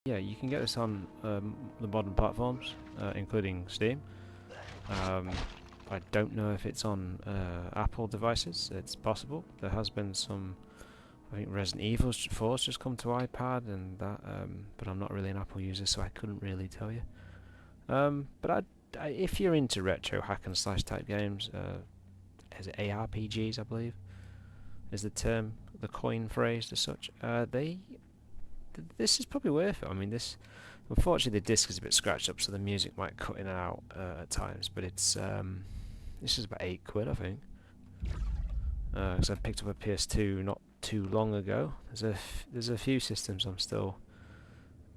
Yeah, you can get this on the modern platforms, including Steam. Um, I don't know if it's on Apple devices. It's possible. There has been some. I think Resident Evil 4's just come to iPad, and that. But I'm not really an Apple user, so I couldn't really tell you. But if you're into retro hack and slash type games, is it ARPGs? I believe is the term, the coin phrase as such. This is probably worth it. I mean, this. Unfortunately, the disc is a bit scratched up, so the music might cut in and out at times. But it's this is about £8, I think. Because I picked up a PS2 not too long ago. There's a few systems I'm still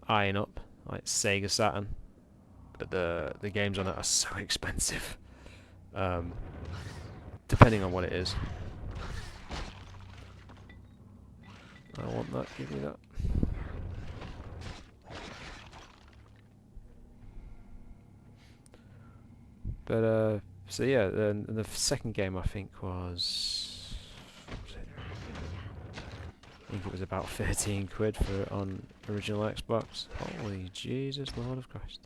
eyeing up, like Sega Saturn, but the games on it are so expensive. Depending on what it is. I want that. Give me that. But so yeah, the second game I think was, what was it? I think it was about £13 for it on original Xbox. Holy Jesus, Lord of Christ!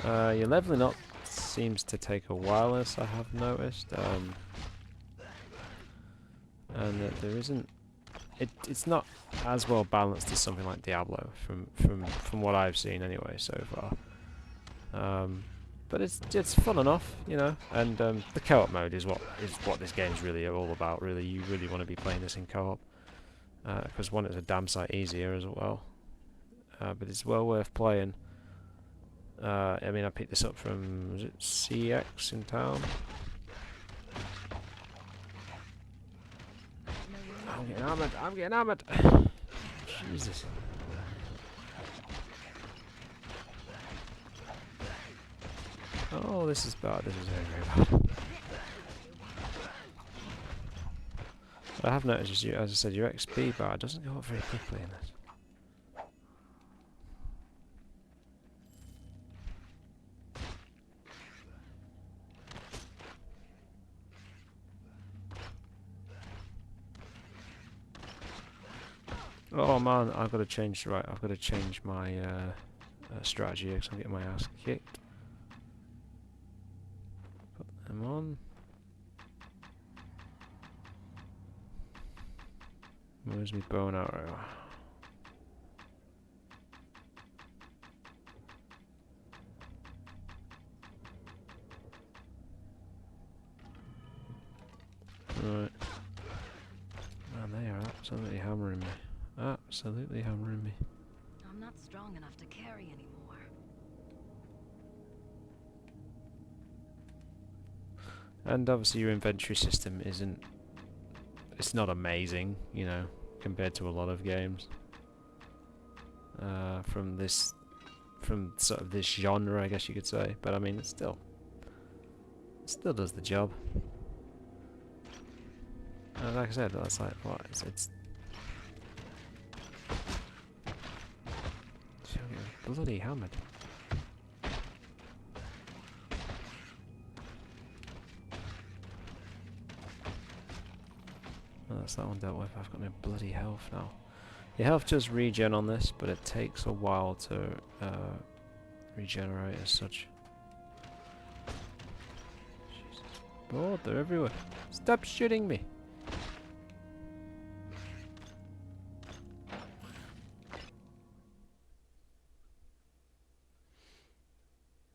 Your leveling up seems to take a while, as I have noticed, and that there isn't. It's not as well balanced as something like Diablo, from what I've seen anyway so far. But it's fun enough, you know. And the co-op mode is what this game's really all about. Really, you really want to be playing this in co-op, because one, it's a damn sight easier as well. But it's well worth playing. I mean, I picked this up from, was it CX in town? I'm getting hammered. I'm getting hammered. Jesus. Oh, this is bad. This is very, very bad. I have noticed, as I said, your XP bar doesn't go up very quickly in this. Oh man, I've got to change. Right, I've got to change my strategy because I'm getting my ass kicked. Put them on. Where's my bow and arrow? Right. Man, they are absolutely hammering me. Absolutely hammering me. I'm not strong enough to carry anymore. And obviously your inventory system isn't... It's not amazing, you know, compared to a lot of games. From sort of this genre, I guess you could say. But I mean, it still does the job. Like I said, that's like, what, it's bloody hammered. Oh, that's that one dealt with. I've got no bloody health now. Your health does regen on this, but it takes a while to regenerate as such. Jesus. Oh, they're everywhere. Stop shooting me!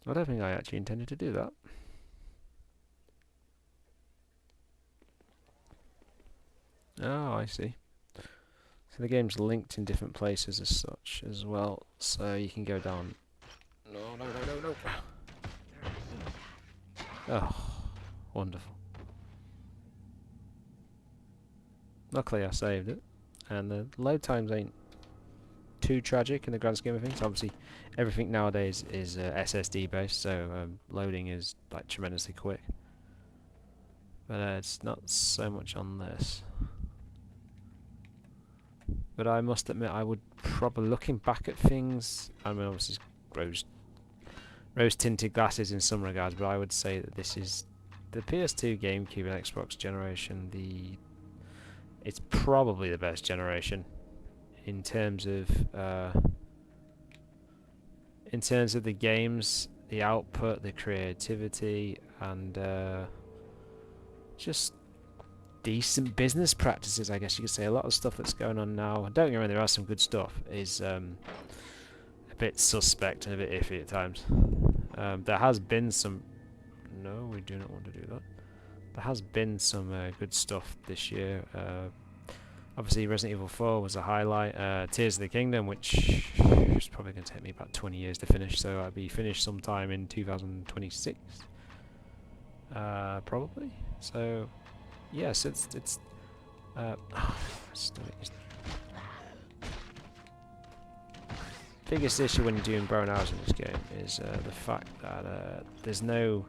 I don't think I actually intended to do that. Oh, I see. So the game's linked in different places as such as well, so you can go down. No, no, no, no, no. Oh, wonderful. Luckily I saved it, and the load times ain't too tragic in the grand scheme of things. Obviously, everything nowadays is SSD based, so loading is like tremendously quick. But it's not so much on this. But I must admit, I would probably, looking back at things, I mean, obviously rose tinted glasses in some regards, but I would say that this is the PS2, GameCube, and Xbox generation, it's probably the best generation in terms of the games, the output, the creativity, and just decent business practices, I guess you could say. A lot of stuff that's going on now, don't get me wrong, there are some good stuff, is a bit suspect and a bit iffy at times. There has been some... No, we do not want to do that. There has been some good stuff this year. Obviously, Resident Evil 4 was a highlight. Tears of the Kingdom, which is probably going to take me about 20 years to finish, so I'll be finished sometime in 2026. Probably. So, yes, it's stomach is... Biggest issue when you're doing bow and arrows in this game is the fact that there's no...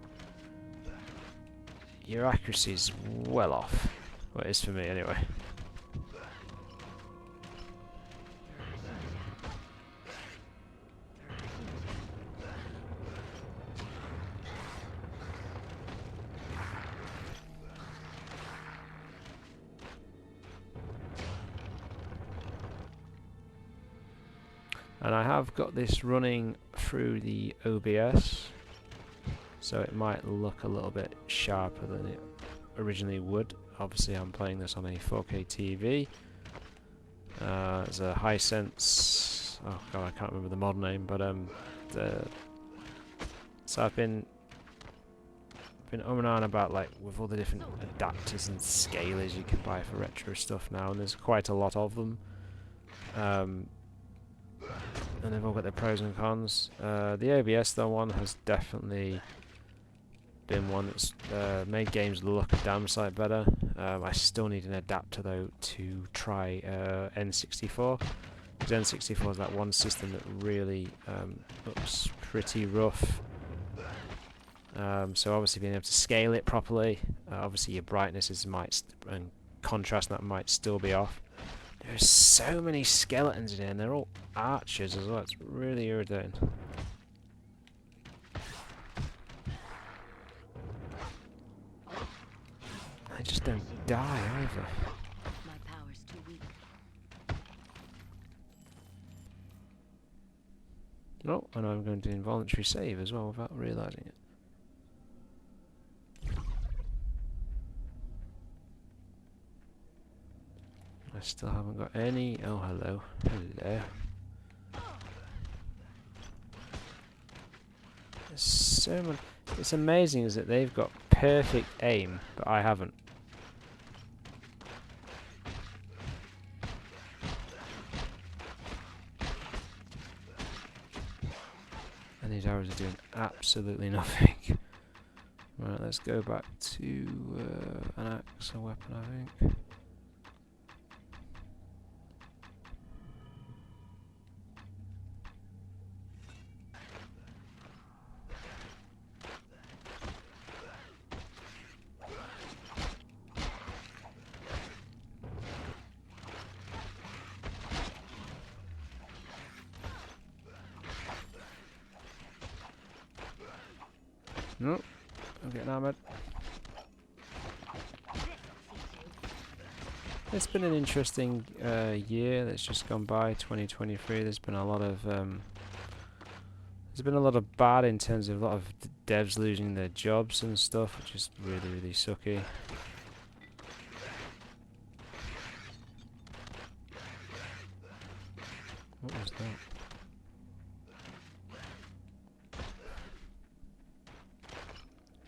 Your accuracy's well off. Well, it is for me anyway. And I have got this running through the OBS, so it might look a little bit sharper than it originally would. Obviously I'm playing this on a 4K TV. There's a Hisense, oh god, I can't remember the mod name, but so I've been umming and ahhing about, like, with all the different adapters and scalers you can buy for retro stuff now, and there's quite a lot of them. And they've all got their pros and cons. The OBS though one has definitely been one that's made games look a damn sight better. I still need an adapter though to try N64. Because N64 is that one system that really looks pretty rough. So obviously being able to scale it properly, obviously your brightnesses and contrast that might still be off. There's so many skeletons in here, and they're all archers as well. It's really irritating. They just don't die either. My power's too weak. Oh, and I'm going to involuntary save as well without realising it. I still haven't got any... Oh, hello. Hello. There's so much... It's amazing is that they've got perfect aim, but I haven't. And these arrows are doing absolutely nothing. Right, let's go back to an axe, a weapon, I think. Nope, I'm getting hammered. It's been an interesting year that's just gone by, 2023. There's been a lot of bad in terms of a lot of devs losing their jobs and stuff, which is really, really sucky. What was that?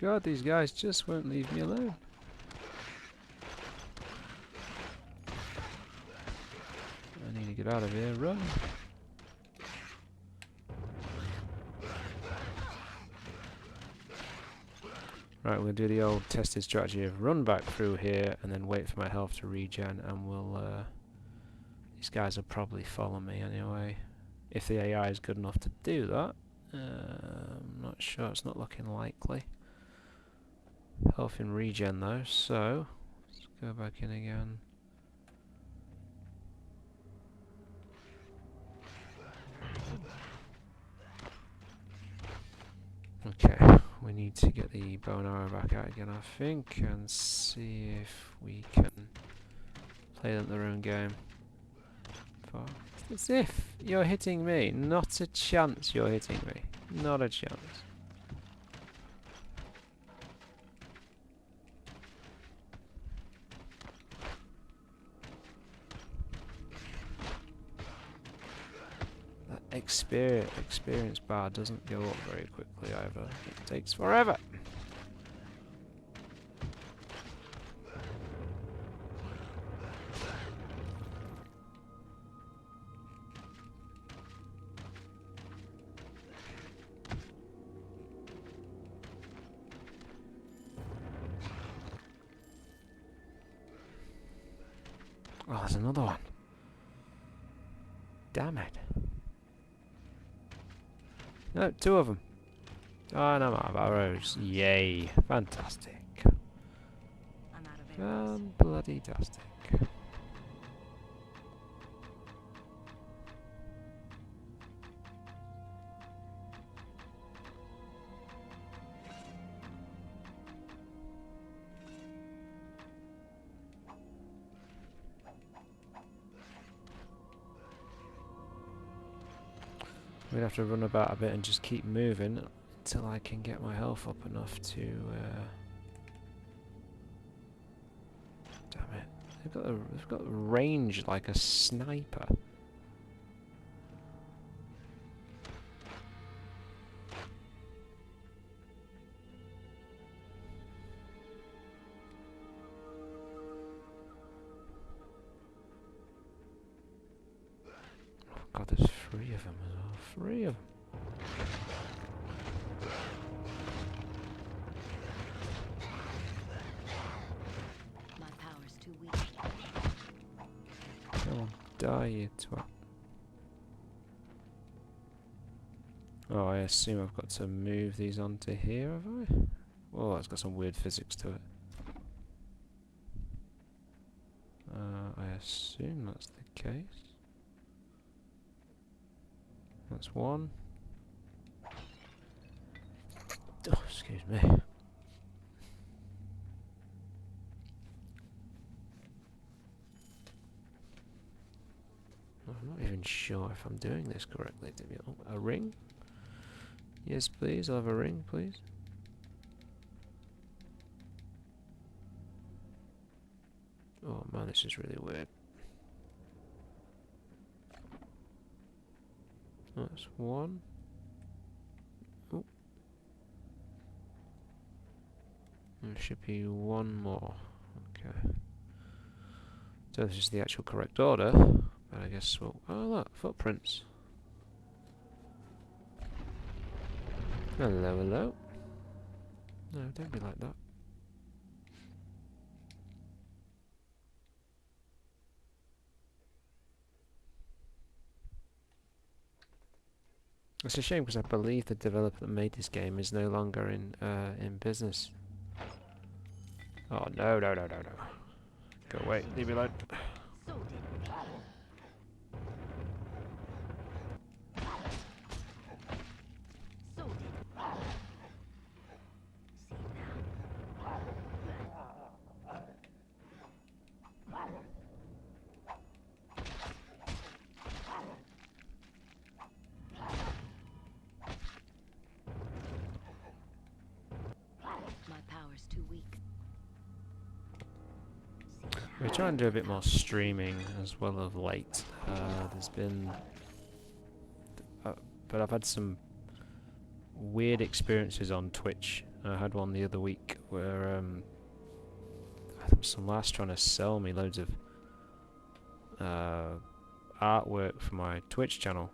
God, these guys just won't leave me alone. I need to get out of here. Run! Right, we'll do the old tested strategy of run back through here and then wait for my health to regen, and we'll... these guys will probably follow me anyway. If the AI is good enough to do that. I'm not sure, it's not looking likely. Health and regen though, so let's go back in again. Okay, we need to get the bow and arrow back out again, I think, and see if we can play them their own game. As if you're hitting me. Not a chance you're hitting me. Not a chance. That experience bar doesn't go up very quickly either. It takes forever. Oh, there's another one. Damn it. No, two of them. Oh, no, my arrows. Yay. Fantastic. I'm out of arrows. Bloody tastic. I'm gonna have to run about a bit and just keep moving until I can get my health up enough to. Damn it! They've got range like a sniper. Oh God, there's 3 of them as well. 3 of them. My power's too weak. Come on, die, you twat. Oh, I assume I've got to move these onto here, have I? Oh, it's got some weird physics to it. I assume that's the case. That's one. Oh, excuse me. I'm not even sure if I'm doing this correctly. Oh, a ring? Yes, please. I'll have a ring, please. Oh man, this is really weird. That's one. Oh. There should be one more. Okay. So this is the actual correct order, but I guess we'll... Oh look, footprints. Hello, hello. No, don't be like that. It's a shame because I believe the developer that made this game is no longer in business. Oh no, no, no, no, no. Go away, leave me alone. So did So did See my power's too weak. We're trying to do a bit more streaming as well of late. There's been... but I've had some weird experiences on Twitch. I had one the other week where there was some lass trying to sell me loads of artwork for my Twitch channel.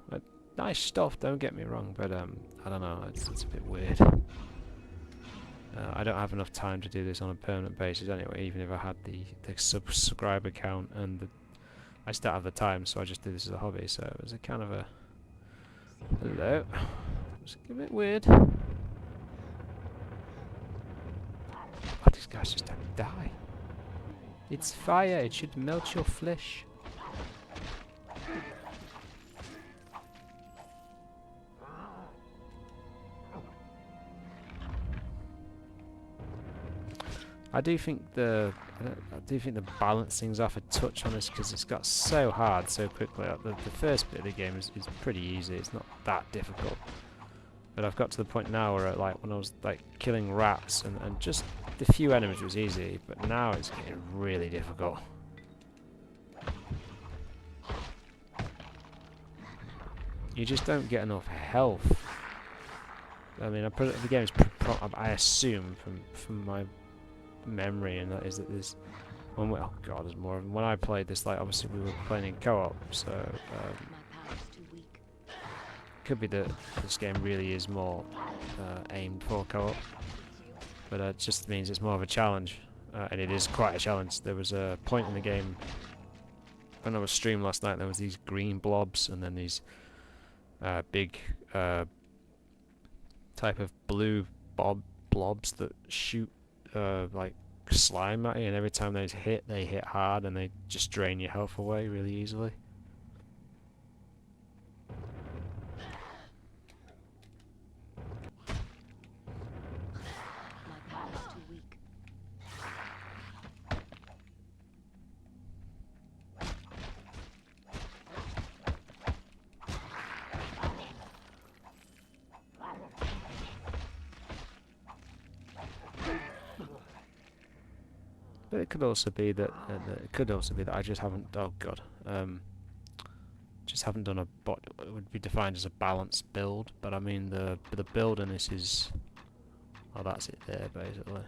Nice stuff, don't get me wrong, but I don't know, it's a bit weird. I don't have enough time to do this on a permanent basis anyway, even if I had the subscriber count, and I still have the time, so I just do this as a hobby, so it was a kind of a... Hello? It was a bit weird. Oh, these guys just don't die. It's fire, it should melt your flesh. I do think I do think the balance things off a touch on this because it's got so hard so quickly. Like the first bit of the game is pretty easy. It's not that difficult. But I've got to the point now where like when I was like killing rats and just the few enemies was easy, but now it's getting really difficult. You just don't get enough health. I mean, the game is I assume from my memory, and that is that there's oh god, there's more of them. When I played this, like obviously we were playing in co-op, so could be that this game really is more aimed for co-op, but it just means it's more of a challenge, and it is quite a challenge. There was a point in the game when I was streaming last night. There was these green blobs, and then these big type of blue blobs that shoot like slime at you, and every time they hit hard, and they just drain your health away really easily. But it could also be that I just haven't. Oh god, just haven't done what would be defined as a balanced build. But I mean the build in this is. Oh, that's it there basically.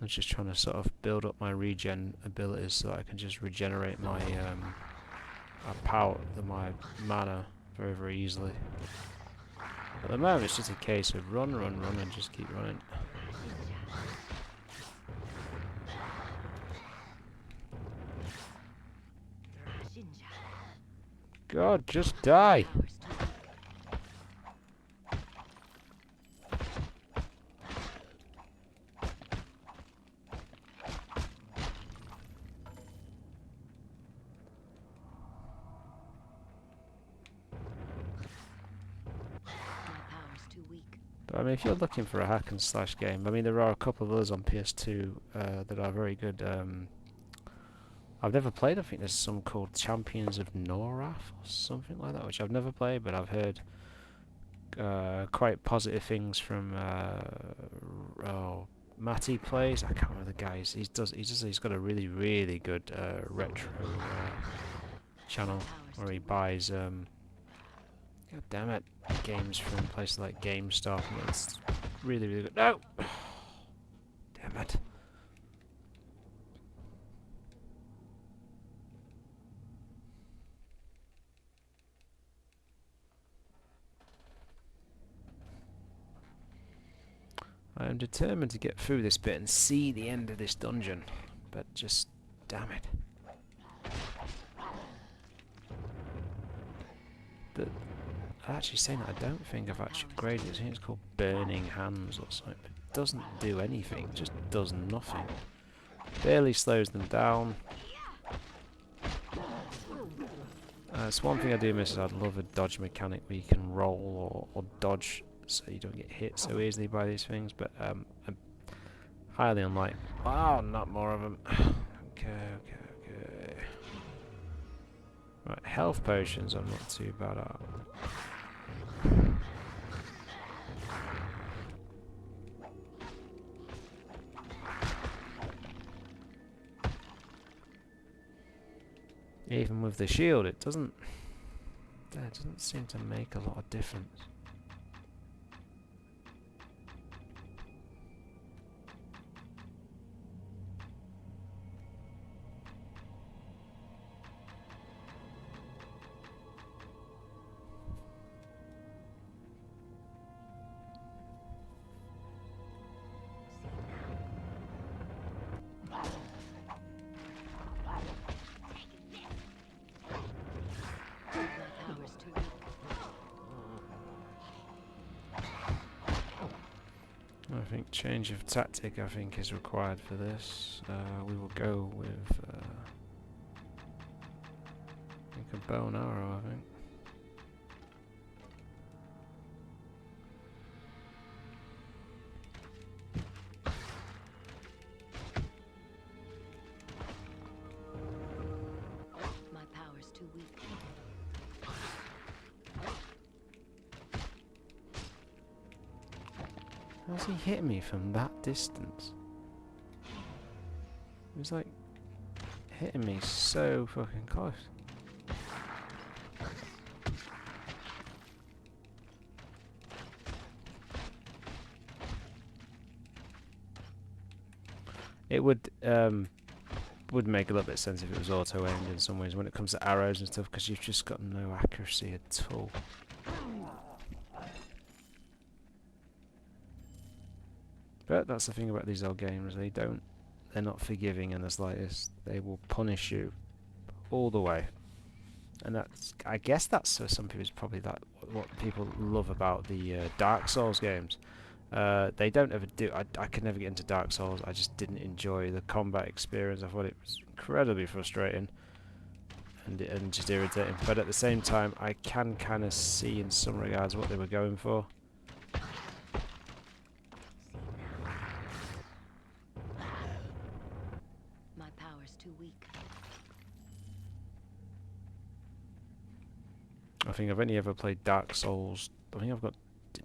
I'm just trying to sort of build up my regen abilities so that I can just regenerate my my mana very, very easily. At the moment it's just a case of run and just keep running. God, just die! I mean, if you're looking for a hack and slash game, I mean, there are a couple of others on PS2 that are very good. I've never played. I think there's some called Champions of Norath or something like that, which I've never played, but I've heard quite positive things from. Matty plays. I can't remember the guys. He's got a really, really good retro channel where he buys. God damn it, games from places like GameStop, and it's really, really good. No! Damn it. I am determined to get through this bit and see the end of this dungeon, but just damn it. Actually saying that, I don't think I've actually upgraded it. I think it's called Burning Hands or something. It doesn't do anything, it just does nothing. Barely slows them down. It's one thing I do miss is I'd love a dodge mechanic where you can roll or dodge so you don't get hit so easily by these things, but I'm highly unlikely. Wow, not more of them. Okay. Right, health potions I'm not too bad at. Even with the shield, it doesn't seem to make a lot of difference. I think change of tactic I think is required for this. We will go with bow and arrow, I think. My power's too weak. How's he hitting me from that distance? He was like hitting me so fucking close. It would make a little bit of sense if it was auto aimed in some ways when it comes to arrows and stuff, because you've just got no accuracy at all. But that's the thing about these old games, they're not forgiving in the slightest. They will punish you all the way. And that's, I guess that's for some people, it's probably what people love about the Dark Souls games. They don't ever do, I could never get into Dark Souls. I just didn't enjoy the combat experience. I thought it was incredibly frustrating and just irritating. But at the same time, I can kind of see in some regards what they were going for. My power's too weak. I think I've only ever played Dark Souls. I think I've got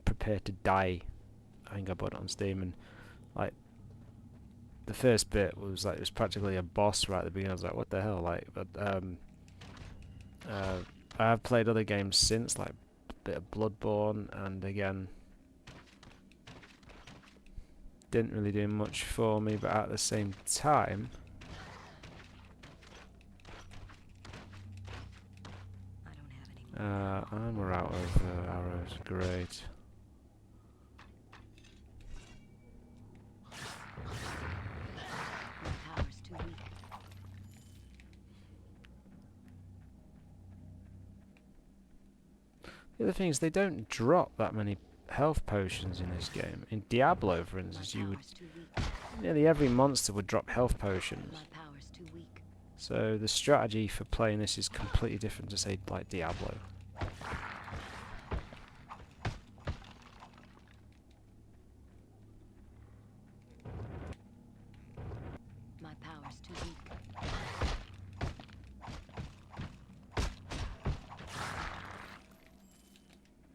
Prepared to Die. I think I bought it on Steam, and like the first bit was like it was practically a boss right at the beginning. I was like, what the hell? Like, but I've played other games since, like a bit of Bloodborne, and again didn't really do much for me. But at the same time, I don't have any more. and we're out of arrows. Great. My power's too weak. The other thing is they don't drop that many health potions in this game. In Diablo, for instance, My you would power's too weak. nearly every monster would drop health potions. My power's too weak. So the strategy for playing this is completely different to say like Diablo. My power's too weak.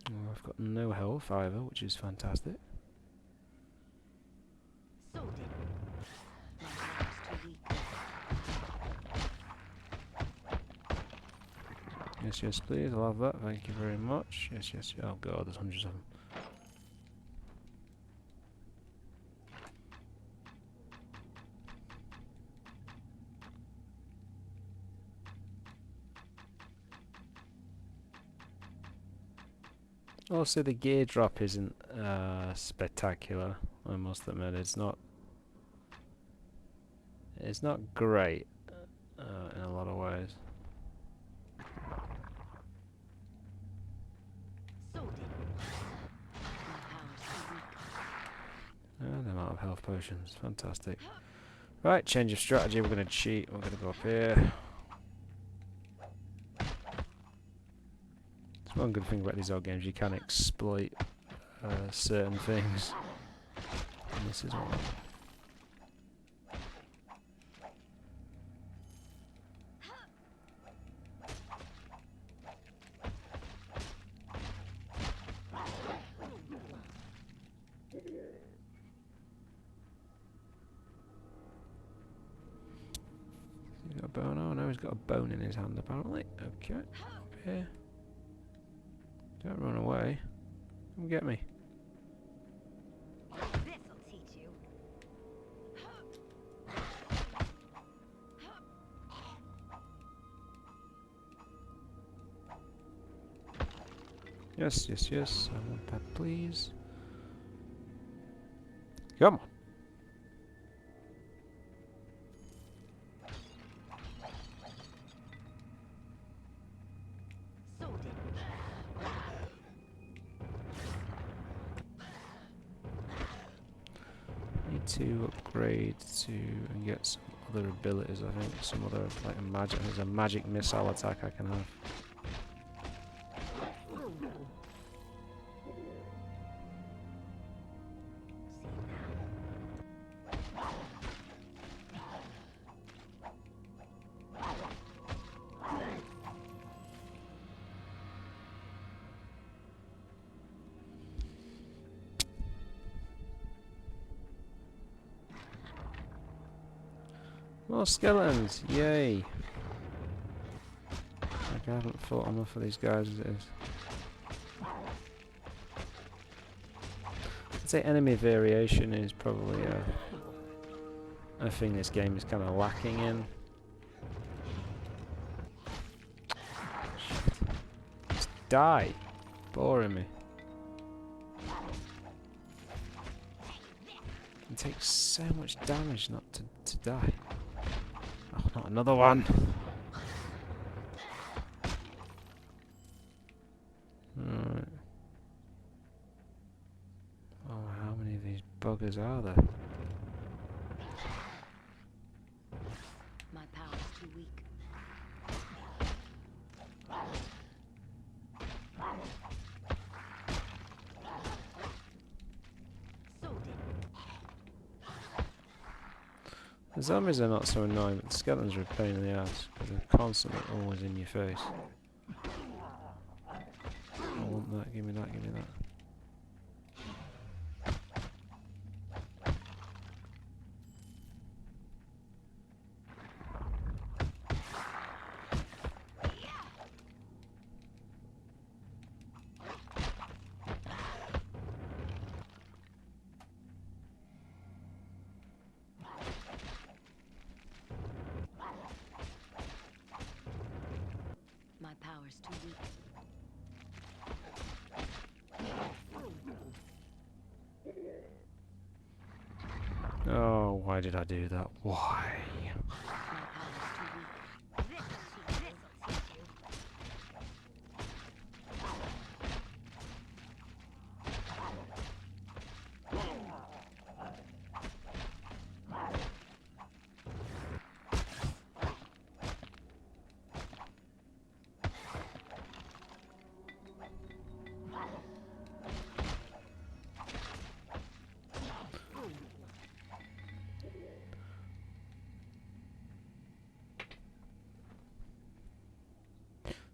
Oh, I've got no health either, which is fantastic. So did. My power's too weak. Yes, yes, please. I'll have that. Thank you very much. Yes, yes. Oh god, there's hundreds of them. Also, the gear drop isn't spectacular. I must admit, it's not. It's not great in a lot of ways. So did. My power's too weak. And I'm out of health potions. Fantastic. Right, change of strategy. We're going to cheat. We're going to go up here. It's one good thing about these old games. You can exploit certain things. And this is one. He's got a bone. Oh no, he's got a bone in his hand apparently. Okay, up here. Don't run away. Come get me. This'll teach you. Yes, yes, yes. I want that, please. Come on. So did. Need to upgrade to and get some other abilities, I think. Some other, like there's a magic missile attack I can have. More skeletons! Yay! Like I haven't fought enough of these guys as it is. I'd say enemy variation is probably a thing this game is kind of lacking in. Shit. Just die! Boring me. It takes so much damage not to die. Oh, not another one! Alright. Oh, how many of these buggers are there? My power's too weak. So The zombies are not so annoying, but the skeletons are a pain in the ass, because they're constantly always in your face. I want that, give me that, give me that. my power's too weak. Oh, why did I do that? Why? My power's too weak.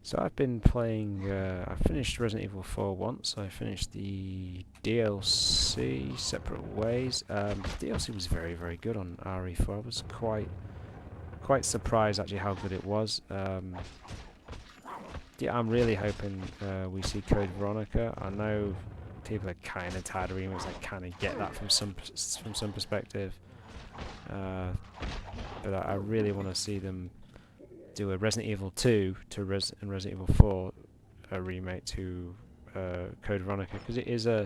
So I've been playing, I finished Resident Evil 4 once, I finished the DLC, Separate Ways. The DLC was very, very good on RE4. I was quite surprised actually how good it was. Yeah, I'm really hoping we see Code Veronica. I know people are kind of tired of remakes, I kind of get that from some perspective. But I really want to see them do a Resident Evil 2 to and Resident Evil 4 a remake to Code Veronica, because it's a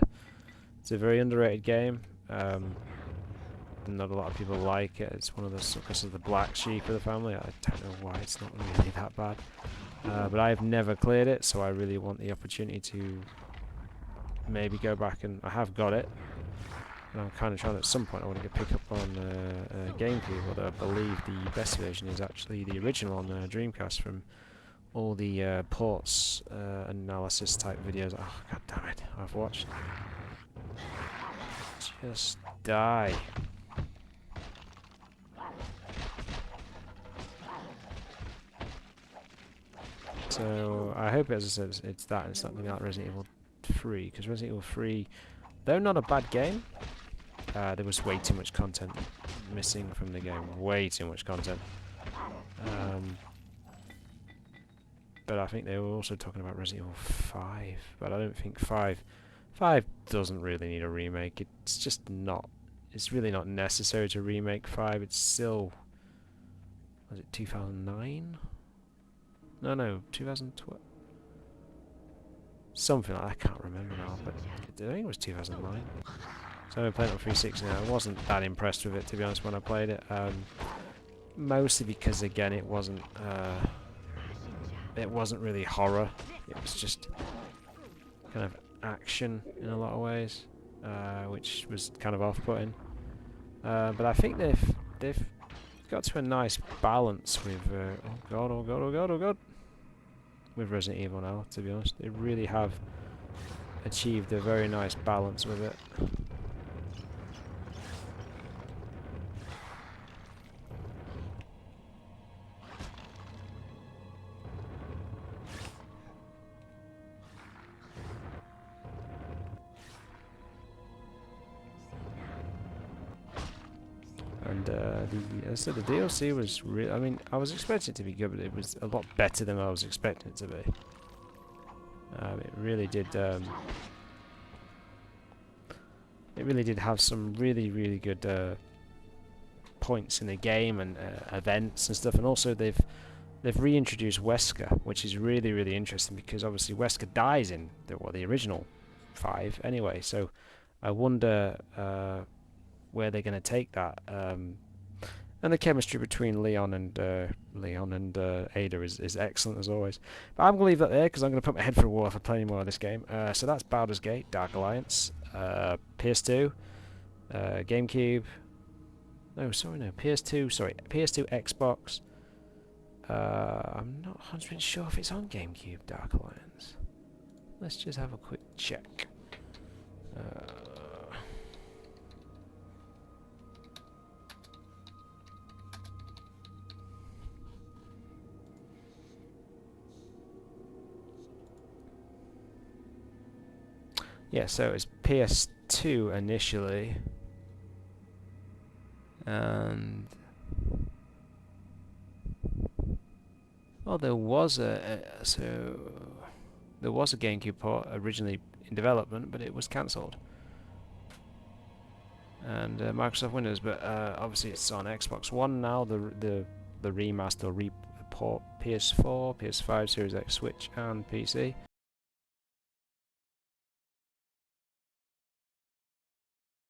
very underrated game. Not a lot of people like it. It's one of the, because of the black sheep of the family. I don't know why it's not really that bad. But I've never cleared it, so I really want the opportunity to maybe go back, and I have got it. And I'm kind of trying at some point I want to pick up on GameCube, although I believe the best version is actually the original on Dreamcast from all the ports analysis type videos. Oh, god damn it, I've watched. Just die. So I hope, as I said, it's that and it's not like Resident Evil 3, because Resident Evil 3, though not a bad game, there was way too much content missing from the game. Way too much content. But I think they were also talking about Resident Evil 5. But I don't think 5 doesn't really need a remake. It's just not. It's really not necessary to remake 5. It's still. Was it 2009? No, 2012. Something like that. I can't remember now. But I think it was 2009. So I played it on 360 now. I wasn't that impressed with it, to be honest, when I played it. Mostly because, again, it wasn't really horror. It was just kind of action in a lot of ways, which was kind of off-putting. But I think they've got to a nice balance with oh god, oh god, oh god, oh god, with Resident Evil now. To be honest, they really have achieved a very nice balance with it. And as I said, the DLC was really. I mean, I was expecting it to be good, but it was a lot better than I was expecting it to be. It really did. It really did have some really, really good points in the game and events and stuff. And also, they've reintroduced Wesker, which is really, really interesting because obviously Wesker dies in the original 5 anyway. So I wonder where they're going to take that. And the chemistry between Leon and Ada is excellent as always. But I'm going to leave that there because I'm going to put my head through a wall if I play any more of this game. So that's Baldur's Gate, Dark Alliance, PS2, GameCube. No, sorry, no, PS2. Sorry, PS2, Xbox. I'm not 100% sure if it's on GameCube, Dark Alliance. Let's just have a quick check. Yeah, so it's PS2 initially, and well, there was a GameCube port originally in development, but it was cancelled. And Microsoft Windows, but obviously it's on Xbox One now. The remaster or report PS4, PS5, Series X, Switch, and PC.